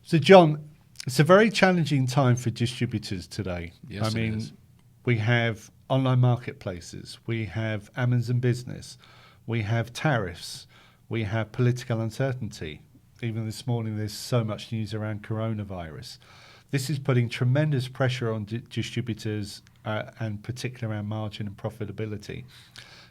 So, John, it's a very challenging time for distributors today. Yes, it is. We have online marketplaces, we have Amazon Business, we have tariffs, we have political uncertainty. Even this morning, there's so much news around coronavirus. This is putting tremendous pressure on distributors, and particularly around margin and profitability.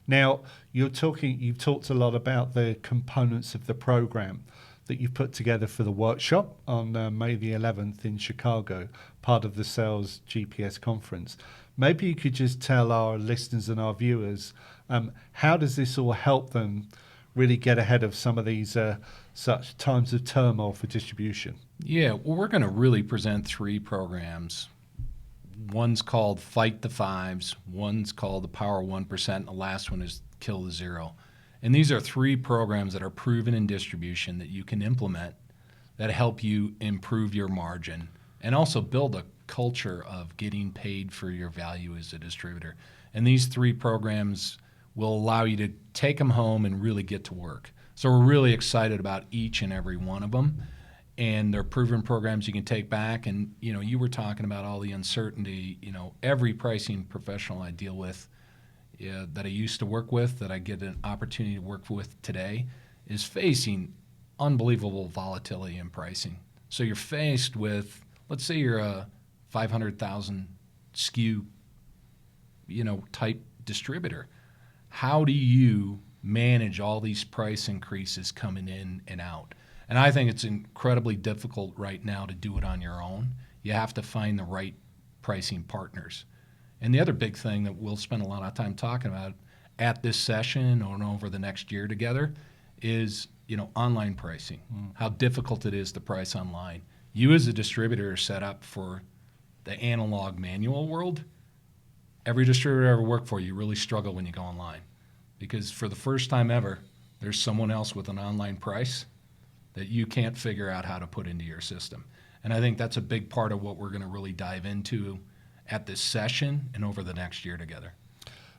Now, you've talked a lot about the components of the program that you've put together for the workshop on May the 11th in Chicago, part of the Sales GPS Conference. Maybe you could just tell our listeners and our viewers, how does this all help them really get ahead of some of these such times of turmoil for distribution? Yeah, well, we're going to really present 3 programs. One's called Fight the Fives, one's called the Power 1%, and the last one is Kill the Zero. And these are 3 programs that are proven in distribution that you can implement that help you improve your margin and also build a culture of getting paid for your value as a distributor. And these 3 programs will allow you to take them home and really get to work. So we're really excited about each and every one of them. And they're proven programs you can take back. And, you were talking about all the uncertainty. Every pricing professional I deal with, that I used to work with, that I get an opportunity to work with today, is facing unbelievable volatility in pricing. So you're faced with, let's say you're a 500,000 SKU, type distributor. How do you manage all these price increases coming in and out? And I think it's incredibly difficult right now to do it on your own. You have to find the right pricing partners. And the other big thing that we'll spend a lot of time talking about at this session or over the next year together is, online pricing, how difficult it is to price online. You as a distributor are set up for the analog manual world. Every distributor I ever worked for, you really struggle when you go online because for the first time ever, there's someone else with an online price that you can't figure out how to put into your system. And I think that's a big part of what we're going to really dive into at this session and over the next year together.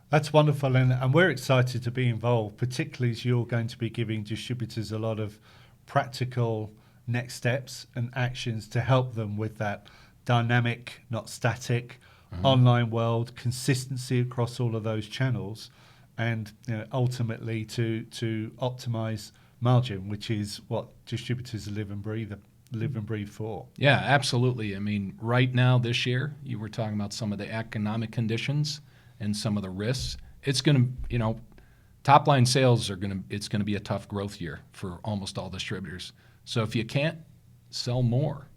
That's wonderful, and we're excited to be involved, particularly as you're going to be giving distributors a lot of practical next steps and actions to help them with that dynamic, not static, online world, consistency across all of those channels, and ultimately to optimize margin, which is what distributors live and breathe for. Yeah, absolutely. I mean, right now this year, you were talking about some of the economic conditions and some of the risks. It's going to, top line sales it's going to be a tough growth year for almost all distributors. So if you can't sell more,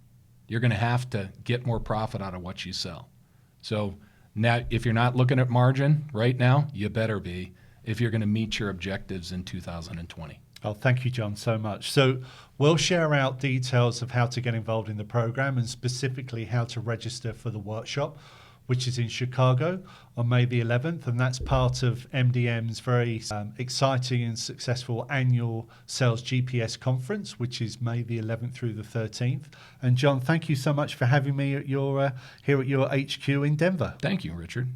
you're going to have to get more profit out of what you sell. So now, if you're not looking at margin right now, you better be if you're going to meet your objectives in 2020. Oh, thank you, John, so much. So we'll share out details of how to get involved in the program and specifically how to register for the workshop, which is in Chicago on May the 11th. And that's part of MDM's very exciting and successful annual Sales GPS Conference, which is May the 11th through the 13th. And John, thank you so much for having me at here at your HQ in Denver. Thank you, Richard.